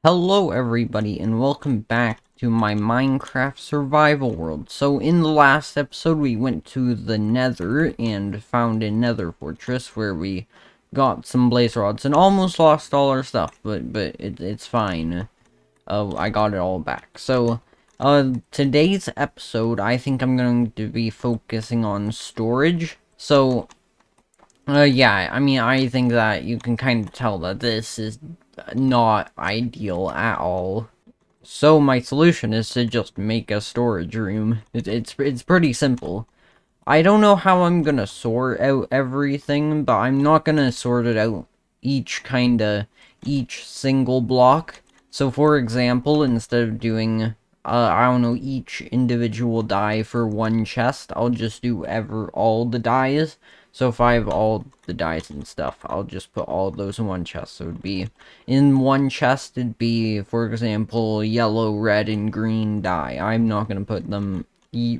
Hello everybody and welcome back to my Minecraft survival world. So in the last episode we went to the nether and found a nether fortress where we got some blaze rods and almost lost all our stuff, but it's fine. I got it all back. So today's episode I think I'm going to be focusing on storage. So yeah, I mean, I think that you can kind of tell that this is not ideal at all. So my solution is to just make a storage room. It's pretty simple. I don't know how I'm gonna sort out everything, but I'm not gonna sort it out each single block. So for example, instead of doing, I don't know, each individual die for one chest, I'll just do all the dies. So if I have all the dies and stuff, I'll just put all those in one chest. So it would be, in one chest, it'd be, for example, yellow, red, and green die. I'm not gonna put them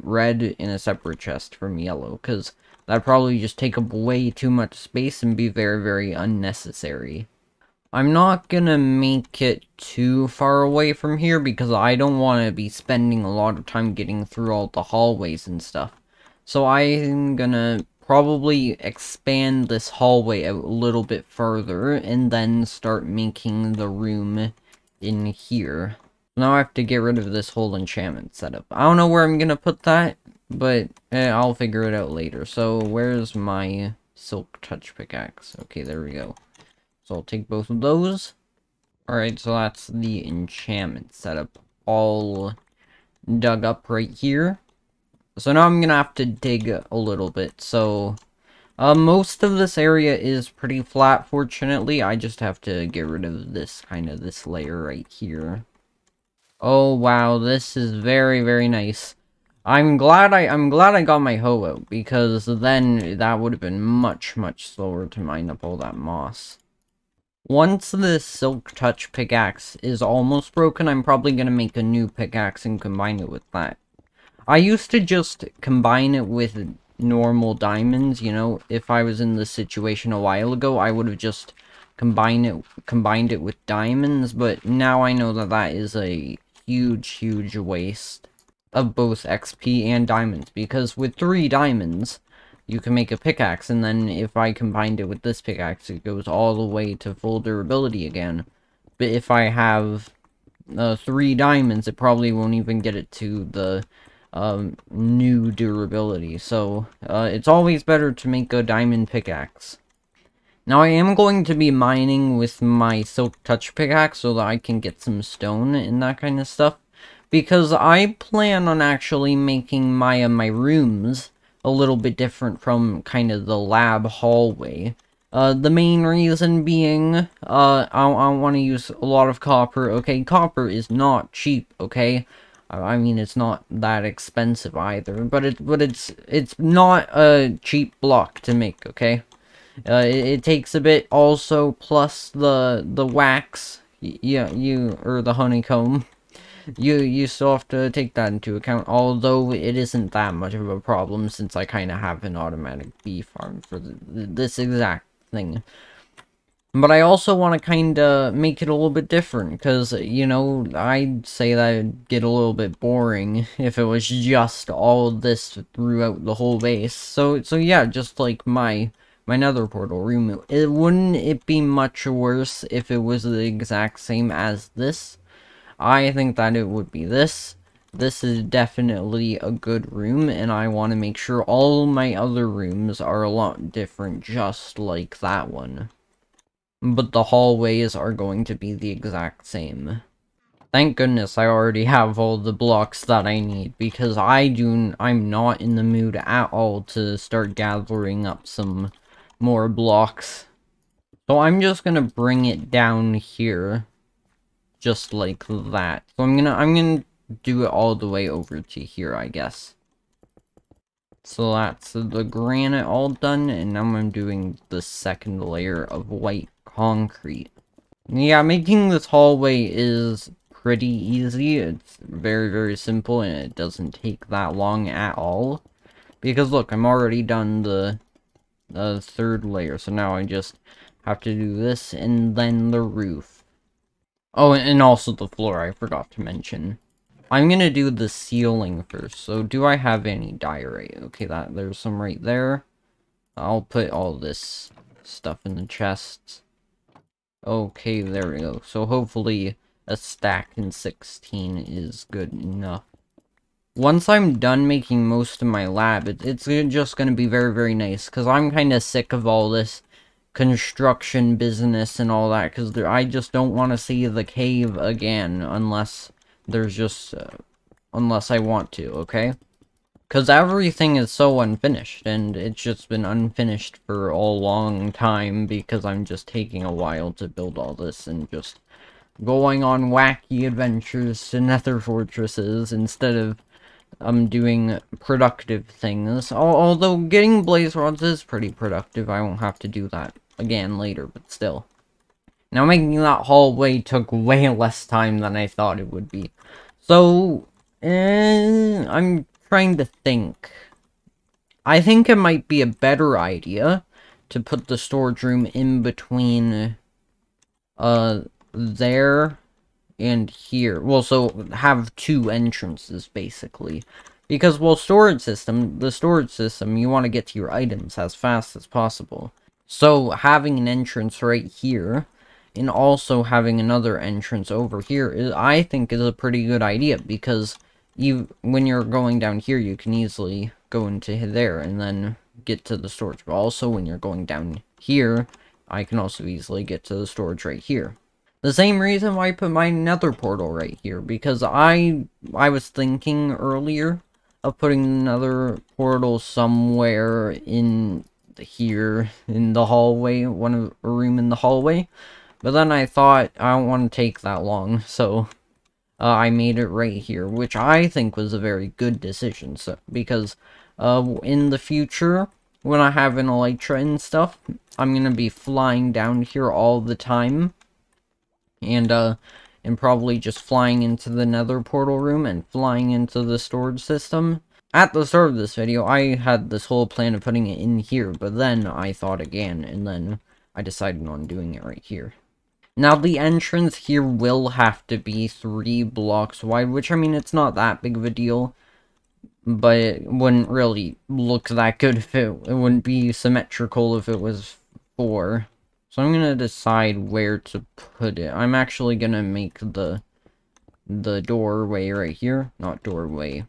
red in a separate chest from yellow, because that'd probably just take up way too much space and be very, very unnecessary. I'm not gonna make it too far away from here, because I don't want to be spending a lot of time getting through all the hallways and stuff. So I'm gonna probably expand this hallway out a little bit further, and then start making the room in here. Now I have to get rid of this whole enchantment setup. I don't know where I'm gonna put that, but I'll figure it out later. So where's my silk touch pickaxe? Okay, there we go. So I'll take both of those. Alright, so that's the enchantment setup all dug up right here. So now I'm gonna have to dig a little bit. So most of this area is pretty flat, fortunately. I just have to get rid of this this layer right here. Oh wow, this is very, very nice. I'm glad I got my hoe out, because then that would have been much, much slower to mine up all that moss. Once the silk touch pickaxe is almost broken, I'm probably gonna make a new pickaxe and combine it with that. I used to just combine it with normal diamonds, you know. If I was in this situation a while ago, I would have just combined it with diamonds, but now I know that that is a huge waste of both XP and diamonds, because with 3 diamonds, you can make a pickaxe, and then if I combined it with this pickaxe, it goes all the way to full durability again. But if I have 3 diamonds, it probably won't even get it to the new durability. So it's always better to make a diamond pickaxe. Now I am going to be mining with my silk touch pickaxe so that I can get some stone and that kind of stuff, because I plan on actually making my rooms a little bit different from kind of the lab hallway. The main reason being, I want to use a lot of copper. Okay, copper is not cheap, okay? I mean, it's not that expensive either, but it's not a cheap block to make, okay? It takes a bit also, plus the wax, or the honeycomb. You still have to take that into account, although it isn't that much of a problem since I kind of have an automatic bee farm for this exact thing. But I also want to kind of make it a little bit different, because, you know, I'd say that it'd get a little bit boring if it was just all this throughout the whole base. So yeah, just like my nether portal room, wouldn't it be much worse if it was the exact same as this? I think that it would be this. This is definitely a good room, and I want to make sure all my other rooms are a lot different, just like that one. But the hallways are going to be the exact same. Thank goodness I already have all the blocks that I need, because I'm not in the mood at all to start gathering up some more blocks. So I'm just gonna bring it down here, just like that. So I'm gonna do it all the way over to here, I guess. So that's the granite all done, and now I'm doing the second layer of white concrete. Yeah, making this hallway is pretty easy. It's very, very simple, and it doesn't take that long at all. Because look, I'm already done the third layer, so now I just have to do this and then the roof. Oh, and also the floor, I forgot to mention. I'm gonna do the ceiling first, so do I have any diorite? Okay, there's some right there. I'll put all this stuff in the chests. Okay, there we go. So hopefully a stack in 16 is good enough. Once I'm done making most of my lab, it's just gonna be very, very nice, because I'm kind of sick of all this construction business and all that, because I just don't want to see the cave again, unless there's just, unless I want to, okay? Because everything is so unfinished, and it's just been unfinished for a long time, because I'm just taking a while to build all this, and just going on wacky adventures to nether fortresses, instead of doing productive things. Although getting blaze rods is pretty productive. I won't have to do that again later, but still. Now making that hallway took way less time than I thought it would be. So, I'm trying to think. I think it might be a better idea to put the storage room in between, there and here. Well, so have two entrances, basically. Because, well, the storage system, you want to get to your items as fast as possible. So, having an entrance right here, and also having another entrance over here, I think is a pretty good idea, because when you're going down here, you can easily go into there, and then get to the storage. But also, when you're going down here, I can also easily get to the storage right here. The same reason why I put my nether portal right here, because I was thinking earlier of putting another portal somewhere in here in the hallway, a room in the hallway, but then I thought I don't want to take that long, so I made it right here, which I think was a very good decision, so because in the future, when I have an elytra and stuff, I'm gonna be flying down here all the time, and probably just flying into the nether portal room and flying into the storage system. At the start of this video, I had this whole plan of putting it in here, but then I thought again, and then I decided on doing it right here. Now, the entrance here will have to be 3 blocks wide, which, I mean, it's not that big of a deal, but it wouldn't really look that good if it wouldn't be symmetrical if it was 4. So I'm gonna decide where to put it. I'm actually gonna make the doorway right here. Not doorway.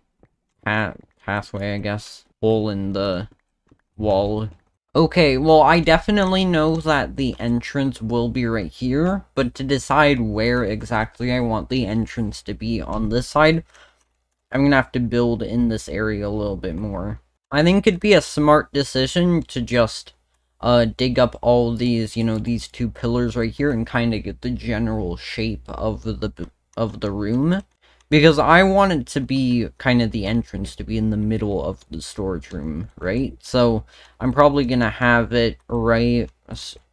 Pathway, I guess. Hole in the wall. Okay, well, I definitely know that the entrance will be right here, but to decide where exactly I want the entrance to be on this side, I'm gonna have to build in this area a little bit more. I think it'd be a smart decision to just dig up all these, these 2 pillars right here and kind of get the general shape of the room. Because I want it to be kind of the entrance to be in the middle of the storage room, right? So I'm probably gonna have it right,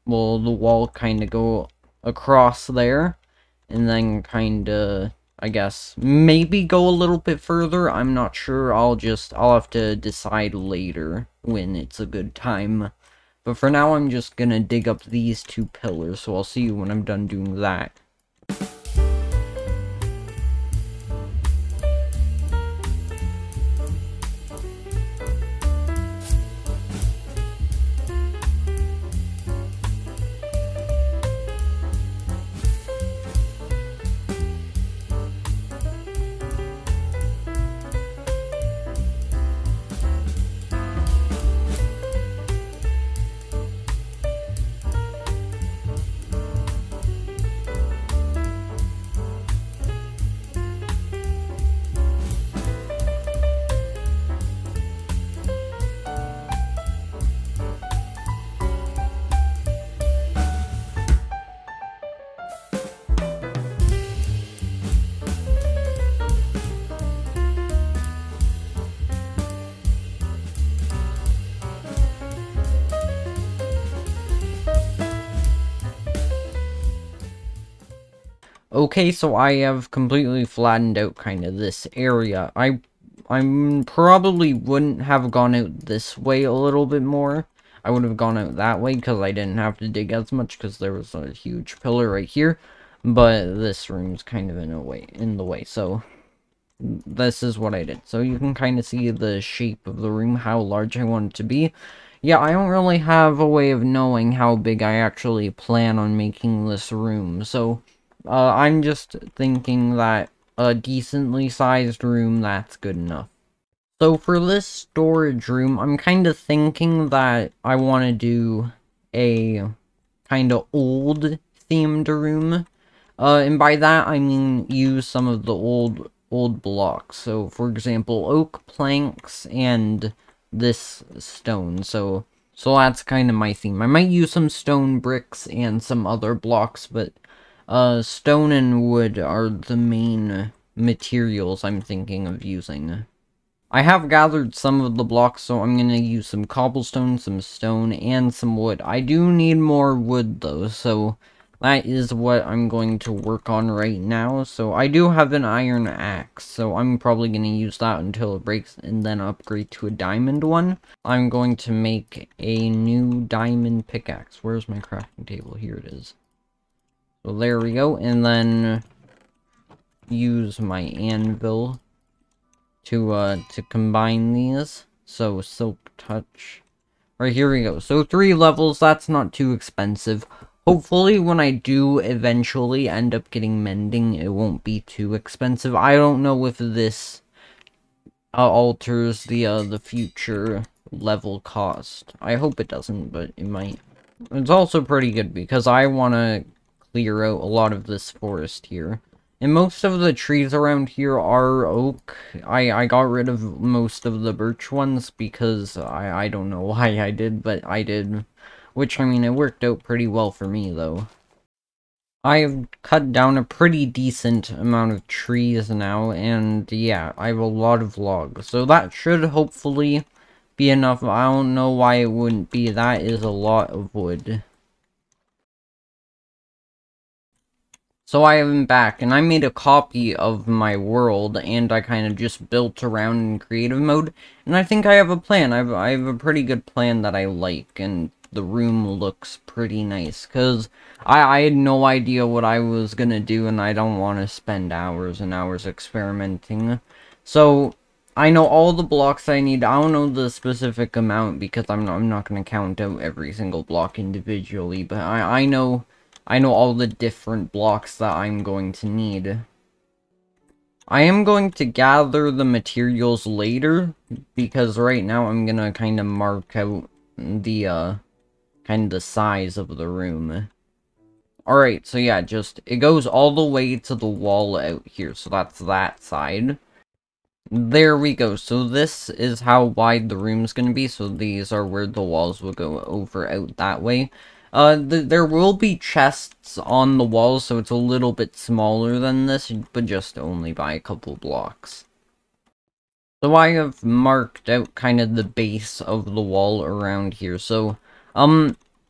well, the wall kind of go across there, and then kind of, I guess, maybe go a little bit further. I'm not sure. I'll have to decide later when it's a good time. But for now, I'm just gonna dig up these 2 pillars, so I'll see you when I'm done doing that. Okay, so I have completely flattened out kind of this area. I probably wouldn't have gone out this way a little bit more. I would have gone out that way because I didn't have to dig as much because there was a huge pillar right here. but this room's kind of in the way, so this is what I did. So you can kind of see the shape of the room, how large I want it to be. Yeah, I don't really have a way of knowing how big I actually plan on making this room, so I'm just thinking that a decently sized room, that's good enough. So for this storage room, I'm kind of thinking that I want to do a kind of old themed room. And by that I mean use some of the old blocks. So for example, oak planks and this stone. So that's kind of my theme. I might use some stone bricks and some other blocks, but stone and wood are the main materials I'm thinking of using. I have gathered some of the blocks, so I'm gonna use some cobblestone, some stone, and some wood. I do need more wood, though, so that is what I'm going to work on right now. So I do have an iron axe, so I'm probably gonna use that until it breaks, and then upgrade to a diamond one. I'm going to make a new diamond pickaxe. Where's my crafting table? Here it is. So there we go, and then use my anvil to combine these. So silk touch. Right, here we go. So 3 levels, that's not too expensive. Hopefully when I do eventually end up getting mending, it won't be too expensive. I don't know if this alters the future level cost. I hope it doesn't, but it might. It's also pretty good because I want to clear out a lot of this forest here. And most of the trees around here are oak. I got rid of most of the birch ones because I don't know why I did, but I did. Which, I mean, it worked out pretty well for me, though. I've cut down a pretty decent amount of trees now, and yeah, I have a lot of logs. So that should hopefully be enough. I don't know why it wouldn't be. That is a lot of wood. So I am back, and I made a copy of my world, and I kind of just built around in creative mode, and I think I have a plan. I have a pretty good plan that I like, and the room looks pretty nice, because I had no idea what I was gonna do, and I don't want to spend hours and hours experimenting. So, I know all the blocks I need. I don't know the specific amount, because I'm not gonna count out every single block individually, but I know all the different blocks that I'm going to need. I am going to gather the materials later, because right now I'm gonna kind of mark out the, kind of the size of the room. Alright, so yeah, it goes all the way to the wall out here, so that's that side. There we go. So this is how wide the room's gonna be. So these are where the walls will go over out that way. There will be chests on the walls, so it's a little bit smaller than this, but just only by a couple blocks. So I have marked out kind of the base of the wall around here. So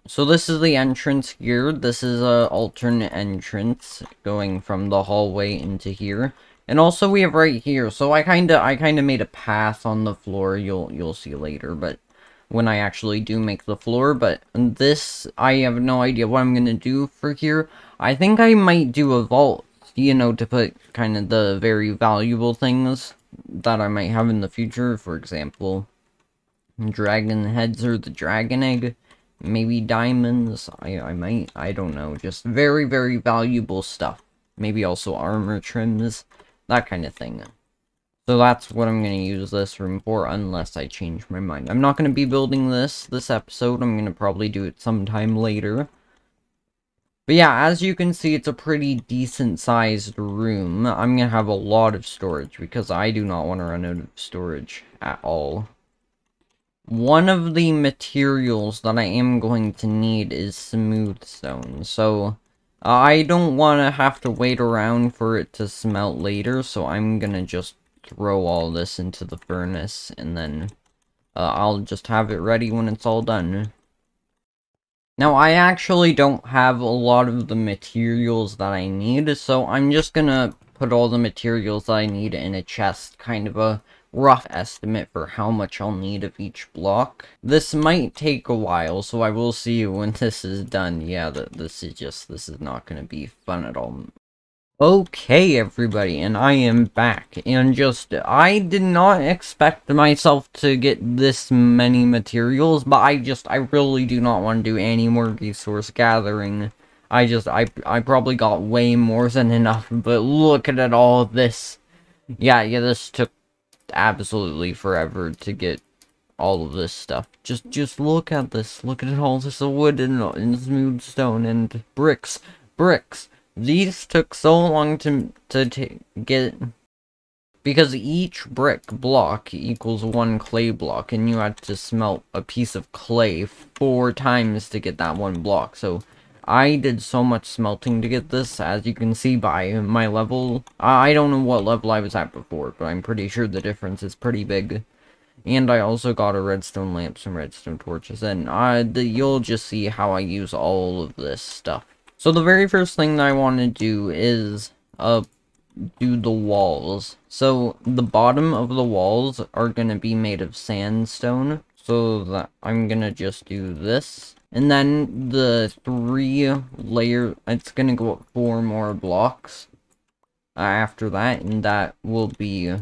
this is the entrance here. This is a alternate entrance going from the hallway into here. And also we have right here. So I kinda made a path on the floor. You'll see later, but when I actually do make the floor, but this, I have no idea what I'm gonna do for here. I think I might do a vault, you know, to put kind of the very valuable things that I might have in the future. For example, dragon heads or the dragon egg, maybe diamonds, I don't know, just very, very valuable stuff. Maybe also armor trims, that kind of thing. So that's what I'm going to use this room for, unless I change my mind. I'm not going to be building this episode. I'm going to probably do it sometime later. But yeah, as you can see, it's a pretty decent-sized room. I'm going to have a lot of storage, because I do not want to run out of storage at all. One of the materials that I am going to need is smooth stone. So, I don't want to have to wait around for it to smelt later, so I'm going to just throw all this into the furnace, and then I'll just have it ready when it's all done. Now, I actually don't have a lot of the materials that I need, so I'm just gonna put all the materials that I need in a chest, kind of rough estimate for how much I'll need of each block. This might take a while, so I will see you when this is done. Yeah, this is not gonna be fun at all. Okay, everybody, and I am back, and I did not expect myself to get this many materials, but I really do not want to do any more resource gathering. I probably got way more than enough, but look at all of this. Yeah, this took absolutely forever to get all of this stuff. Just look at this. Look at all this wood and smooth stone and bricks. These took so long to get, because each brick block equals one clay block, and you had to smelt a piece of clay 4 times to get that one block. So I did so much smelting to get this, as you can see by my level. I don't know what level I was at before, but I'm pretty sure the difference is pretty big. And I also got a redstone lamp, some redstone torches, and you'll just see how I use all of this stuff. So the very first thing that I want to do is, do the walls. So the bottom of the walls are going to be made of sandstone, so that I'm going to just do this. And then the 3 layer, it's going to go up 4 more blocks after that, and that will be,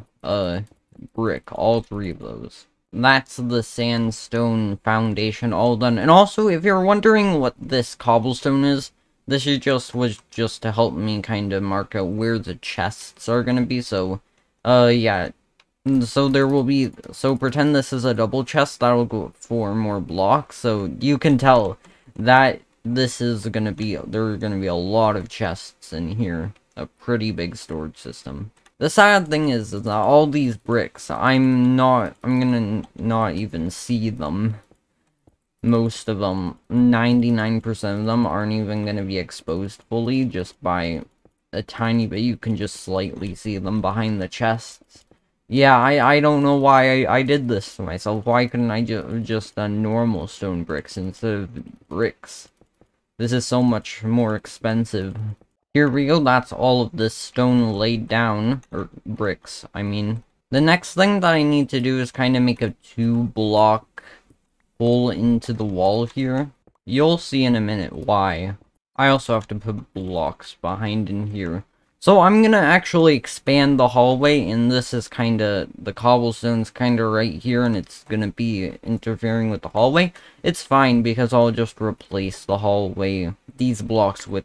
brick, all 3 of those. That's the sandstone foundation all done. And also, if you're wondering what this cobblestone is, this was just to help me kind of mark out where the chests are gonna be. So, yeah. So there will be, so pretend this is a double chest, that'll go 4 more blocks. So you can tell that this is gonna be, there are gonna be a lot of chests in here. A pretty big storage system. The sad thing is that all these bricks, I'm gonna not even see them. Most of them, 99% of them, aren't even gonna be exposed fully, just by a tiny bit. You can just slightly see them behind the chests. Yeah, I don't know why I did this to myself. Why couldn't I just done normal stone bricks instead of bricks? This is so much more expensive. Here we go, that's all of this stone laid down, or bricks, I mean. The next thing that I need to do is kind of make a 2-block hole into the wall here. You'll see in a minute why. I also have to put blocks behind in here. So I'm gonna actually expand the hallway, and this is kinda, the cobblestone's kinda right here, and it's gonna be interfering with the hallway. It's fine, because I'll just replace the hallway, these blocks, with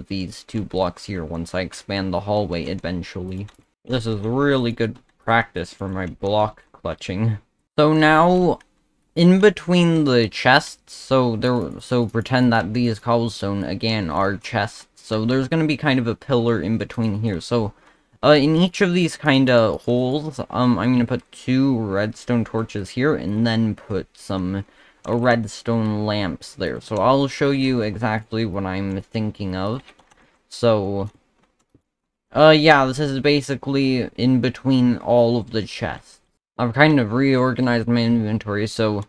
these 2 blocks here once I expand the hallway eventually. This is really good practice for my block clutching. So now, in between the chests, so pretend that these cobblestone, again, are chests. So there's going to be kind of a pillar in between here. So, in each of these kind of holes, I'm going to put 2 redstone torches here, and then put some redstone lamps there. So I'll show you exactly what I'm thinking of. So, yeah, this is basically in between all of the chests. I've kind of reorganized my inventory, so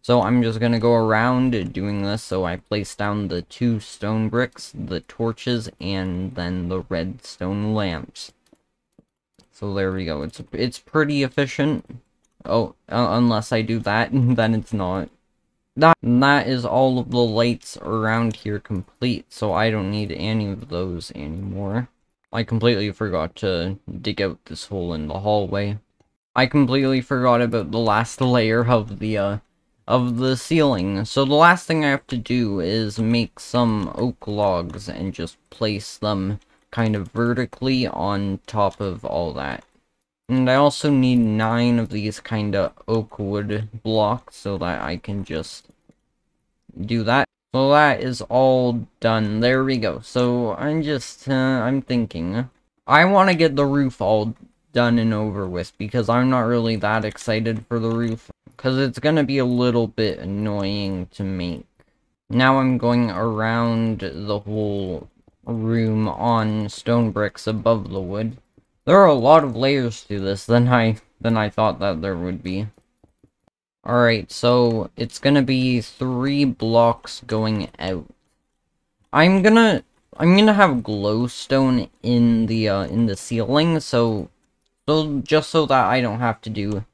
I'm just gonna go around doing this. So I place down the 2 stone bricks, the torches, and then the redstone lamps. So there we go. It's pretty efficient. Oh, unless I do that, then it's not. That is all of the lights around here complete, so I don't need any of those anymore. I completely forgot to dig out this hole in the hallway. I completely forgot about the last layer of the ceiling. So the last thing I have to do is make some oak logs and just place them kind of vertically on top of all that. And I also need 9 of these kind of oak wood blocks so that I can just do that. So that is all done. There we go. So I'm thinking, I want to get the roof all done and over with, because I'm not really that excited for the roof, because it's gonna be a little bit annoying to make. Now I'm going around the whole room on stone bricks above the wood. There are a lot of layers to this than I thought that there would be. Alright, so it's gonna be 3 blocks going out. I'm gonna have glowstone in the ceiling, so So, just so that I don't have to do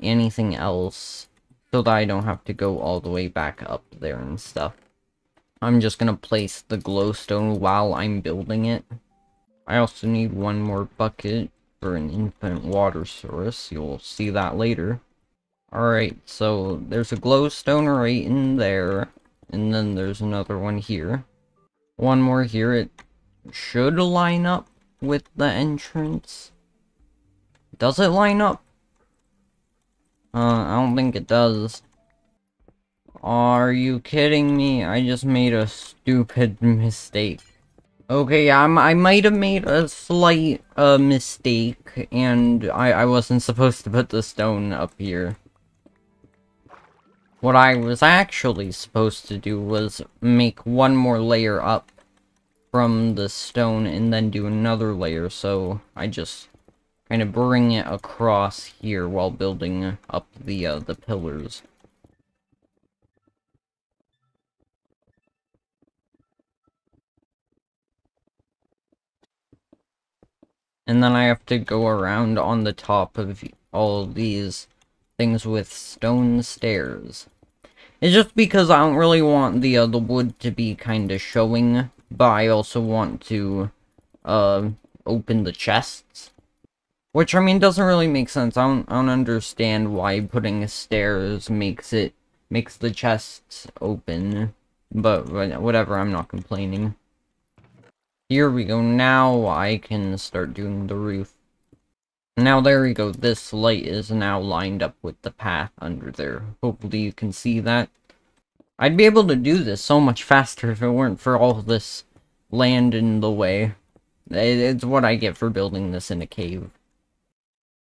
anything else. So that I don't have to go all the way back up there and stuff. I'm just gonna place the glowstone while I'm building it. I also need one more bucket for an infinite water source. You'll see that later. Alright, so there's a glowstone right in there. And then there's another one here. One more here. It should line up with the entrance. Does it line up? I don't think it does. Are you kidding me? I just made a stupid mistake. Okay, yeah, I might have made a slight mistake, and I wasn't supposed to put the stone up here. What I was actually supposed to do was make one more layer up from the stone and then do another layer, so I just kind of bring it across here while building up the pillars. And then I have to go around on the top of all of these things with stone stairs. It's just because I don't really want the wood to be kind of showing, but I also want to, open the chests. Which, I mean, doesn't really make sense. I don't understand why putting stairs makes the chests open. But, whatever, I'm not complaining. Here we go, now I can start doing the roof. Now there we go, this light is now lined up with the path under there. Hopefully you can see that. I'd be able to do this so much faster if it weren't for all this land in the way. It's what I get for building this in a cave.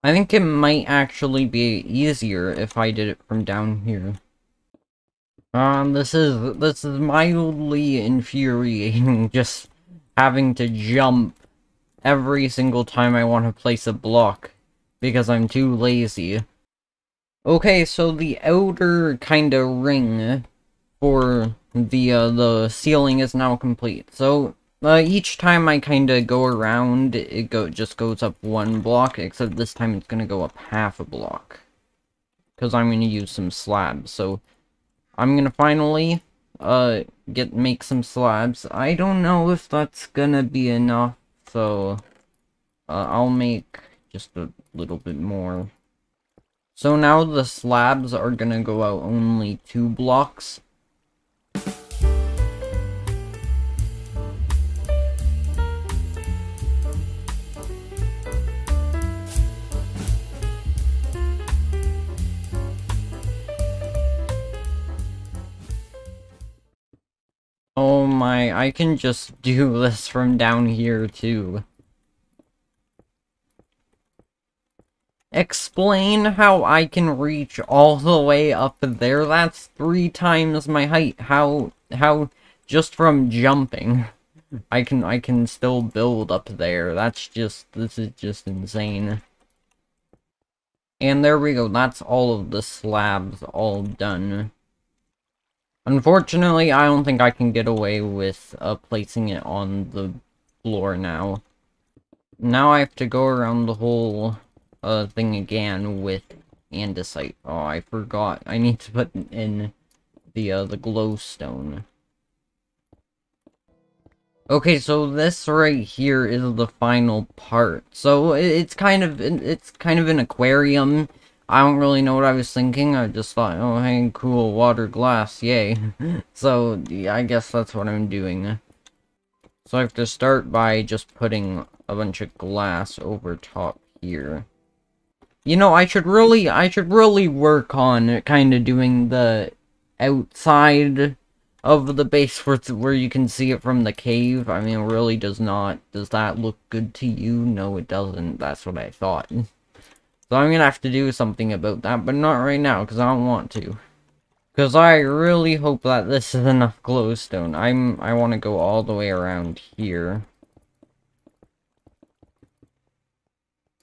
I think it might actually be easier if I did it from down here. This is mildly infuriating, just having to jump every single time I want to place a block, because I'm too lazy. Okay, so the outer kind of ring for the ceiling is now complete. So, each time I kind of go around, it just goes up one block, except this time it's gonna go up half a block. Because I'm gonna use some slabs, so I'm gonna finally make some slabs. I don't know if that's gonna be enough, so I'll make just a little bit more. So now the slabs are gonna go out only 2 blocks. Oh my, I can just do this from down here too. Explain how I can reach all the way up there. That's 3 times my height. How just from jumping I can still build up there. This is just insane. And there we go. That's all of the slabs all done. Unfortunately, I don't think I can get away with placing it on the floor now. Now I have to go around the whole thing again with andesite. Oh, I forgot. I need to put in the glowstone. Okay, so this right here is the final part. So it's kind of an aquarium. I don't really know what I was thinking. I just thought, oh, hey, cool, water glass, yay. So, yeah, I guess that's what I'm doing. So I have to start by just putting a bunch of glass over top here. You know, I should really work on kind of doing the outside of the base where you can see it from the cave. I mean, it really does that look good to you? No, it doesn't. That's what I thought. So I'm gonna have to do something about that, but not right now, because I don't want to. Because I really hope that this is enough glowstone. I want to go all the way around here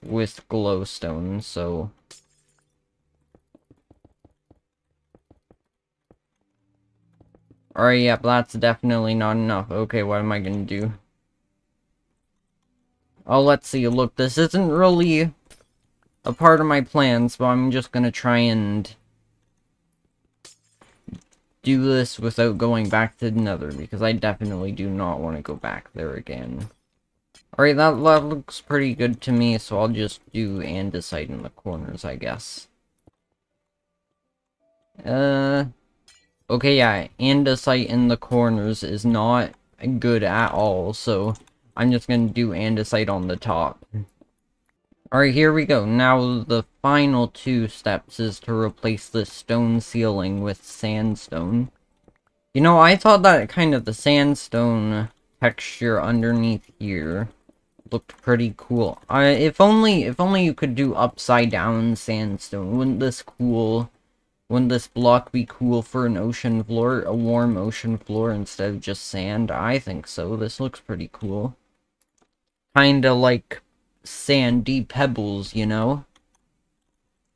with glowstone, so... Alright, yep, that's definitely not enough. Okay, what am I gonna do? Oh, let's see. Look, this isn't really a part of my plans, but I'm just gonna try and do this without going back to the Nether, because I definitely do not want to go back there again. Alright, that looks pretty good to me, so I'll just do andesite in the corners, I guess. Okay, yeah, andesite in the corners is not good at all, so I'm just gonna do andesite on the top. Alright, here we go. Now, the final 2 steps is to replace this stone ceiling with sandstone. You know, I thought that kind of the sandstone texture underneath here looked pretty cool. If only you could do upside down sandstone. Wouldn't this cool? Wouldn't this block be cool for an ocean floor, a warm ocean floor instead of just sand? I think so. This looks pretty cool. Kinda like sandy pebbles, you know?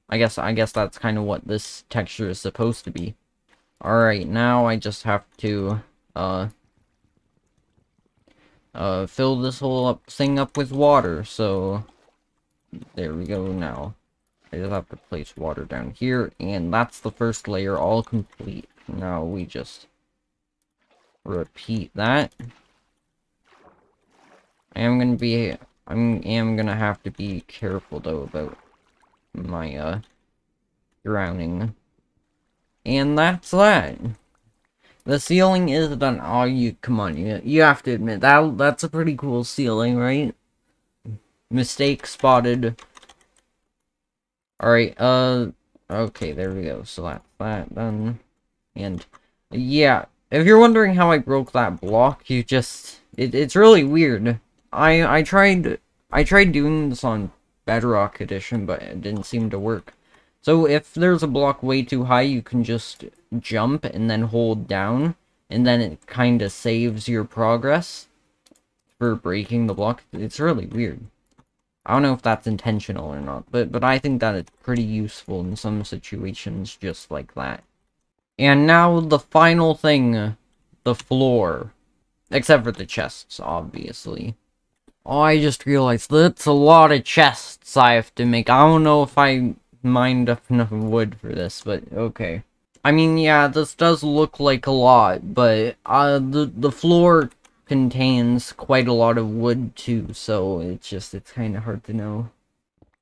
I guess that's kind of what this texture is supposed to be. Alright, now I just have to, fill this whole thing up with water, so there we go now. I just have to place water down here, and that's the first layer all complete. Now we just repeat that. I am gonna have to be careful though about my drowning. And that's that. The ceiling is done. Oh, come on, you have to admit that's a pretty cool ceiling, right? Mistake spotted. Alright, okay, there we go. So that's that done. And, yeah, if you're wondering how I broke that block, it's really weird. I tried doing this on Bedrock Edition, but it didn't seem to work. So if there's a block way too high, you can just jump and then hold down, and then it kind of saves your progress for breaking the block. It's really weird. I don't know if that's intentional or not, but I think that it's pretty useful in some situations just like that. And now the final thing, the floor. Except for the chests, obviously. Oh, I just realized that's a lot of chests I have to make. I don't know if I mined up enough wood for this, but okay. I mean, yeah, this does look like a lot, but the floor contains quite a lot of wood too, so it's kind of hard to know.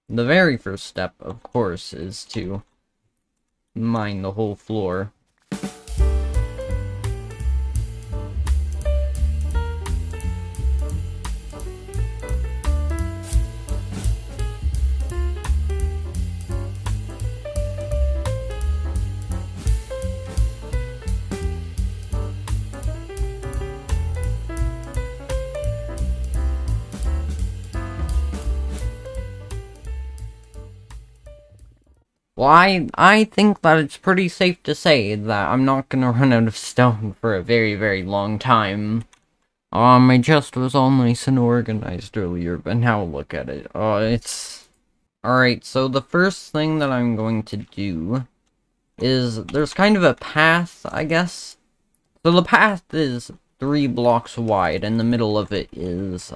The very first step, of course, is to mine the whole floor. Well, I think that it's pretty safe to say that I'm not gonna run out of stone for a very, very long time. My chest was all nice and organized earlier, but now look at it. It's... Alright, so the first thing that I'm going to do is, there's kind of a path, I guess. So the path is 3 blocks wide, and the middle of it is,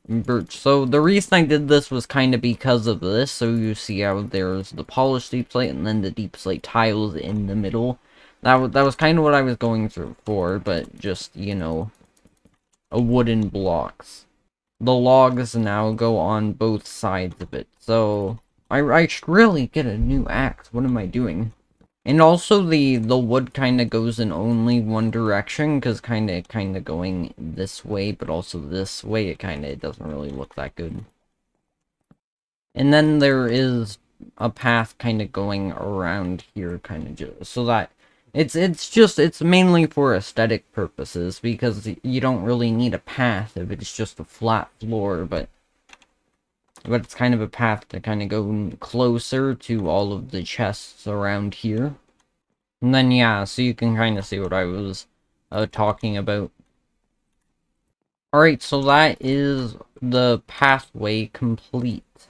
birch. So the reason I did this was kind of because of this. So you see how there's the polished deep slate and then the deep slate tiles in the middle. That was kind of what I was going through for, but just, you know, a wooden blocks. The logs now go on both sides of it. So I should really get a new axe. What am I doing? And also the wood kind of goes in only one direction, because kind of going this way, but also this way, it doesn't really look that good. And then there is a path kind of going around here, kind of just, so that it's mainly for aesthetic purposes, because you don't really need a path if it's just a flat floor, but it's kind of a path to kind of go closer to all of the chests around here. And then, yeah, so you can kind of see what I was talking about. Alright, so that is the pathway complete.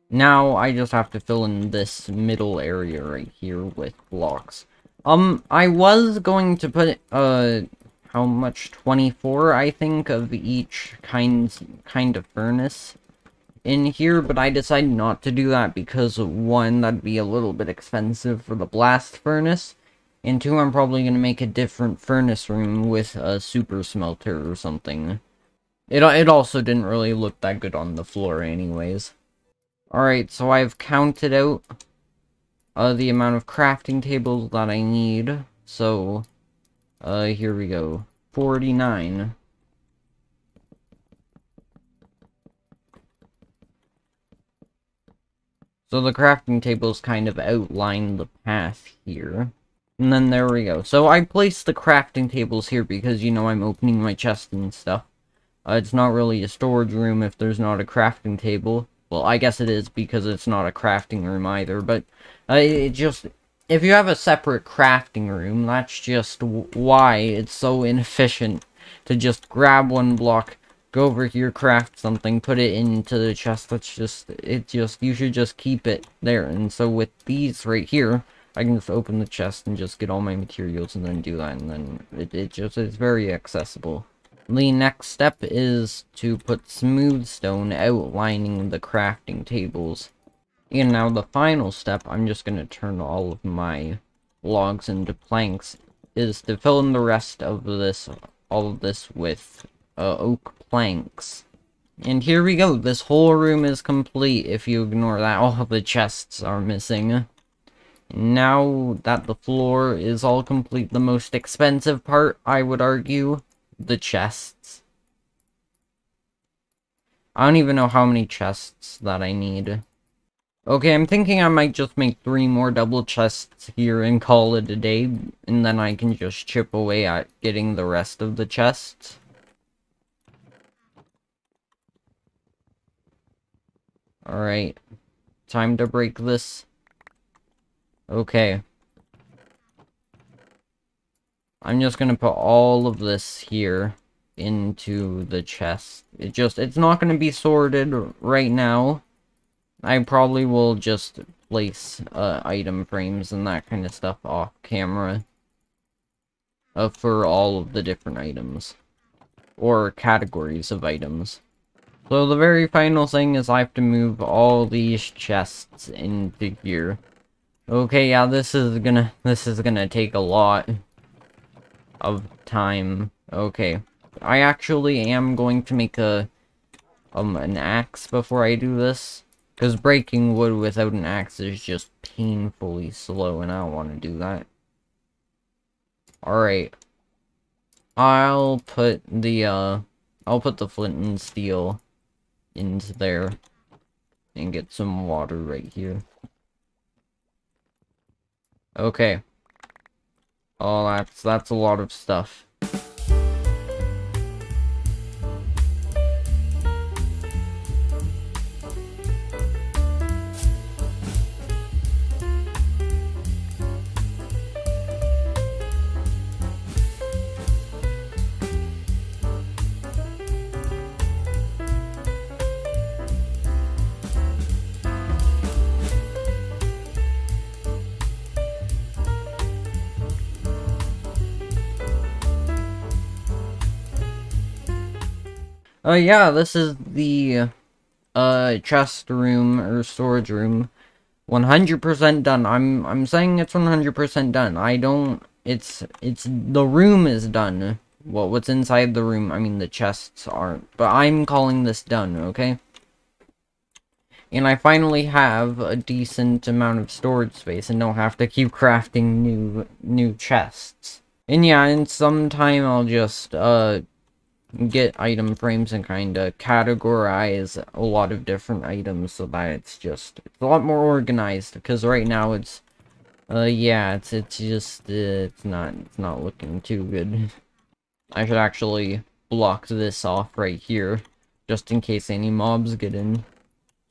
Now, I just have to fill in this middle area right here with blocks. I was going to put, how much? 24, I think, of each kind of furnace in here, but I decided not to do that because, one, that'd be a little bit expensive for the blast furnace, and two, I'm probably going to make a different furnace room with a super smelter or something. It also didn't really look that good on the floor anyways. Alright, so I've counted out the amount of crafting tables that I need, so here we go. 49. So the crafting tables kind of outline the path here. And then there we go. So I placed the crafting tables here because, you know, I'm opening my chest and stuff. It's not really a storage room if there's not a crafting table. Well, I guess it is because it's not a crafting room either, but it just... If you have a separate crafting room, that's just why it's so inefficient to just grab one block, go over here, craft something, put it into the chest. That's just, you should just keep it there. And so with these right here, I can just open the chest and just get all my materials and then do that, and then it's very accessible. The next step is to put smooth stone outlining the crafting tables. And now the final step, I'm just going to turn all of my logs into planks, is to fill in the rest of this, all of this with oak planks. And here we go, this whole room is complete. If you ignore that, all of the chests are missing. Now that the floor is all complete, the most expensive part, I would argue, the chests. I don't even know how many chests that I need. Okay, I'm thinking I might just make 3 more double chests here and call it a day, and then I can just chip away at getting the rest of the chests. Alright, time to break this. Okay. I'm just gonna put all of this here into the chest. It's not gonna be sorted right now. I probably will just place item frames and that kind of stuff off camera for all of the different items or categories of items. So the very final thing is I have to move all these chests into here. Okay, yeah, this is gonna take a lot of time. Okay, I actually am going to make an axe before I do this. Because breaking wood without an axe is just painfully slow, and I don't want to do that. Alright. I'll put the flint and steel into there. And get some water right here. Okay. Oh, that's a lot of stuff. Yeah, this is the, chest room, or storage room. 100% done. I'm saying it's 100% done. The room is done. Well, what's inside the room, I mean, the chests aren't. But I'm calling this done, okay? And I finally have a decent amount of storage space and don't have to keep crafting new chests. And yeah, in some time I'll just, get item frames and kind of categorize a lot of different items so that it's a lot more organized, because right now it's not looking too good. I should actually block this off right here just in case any mobs get in.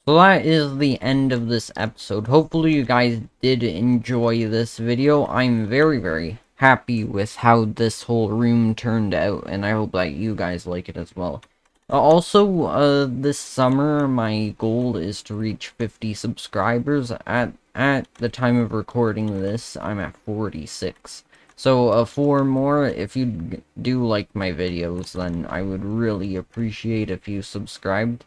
So that is the end of this episode. Hopefully you guys did enjoy this video. I'm very, very happy with how this whole room turned out, and I hope that you guys like it as well. Also, this summer, my goal is to reach 50 subscribers. At the time of recording this, I'm at 46. So, 4 more, if you do like my videos, then I would really appreciate if you subscribed.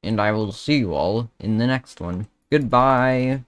and I will see you all in the next one. Goodbye!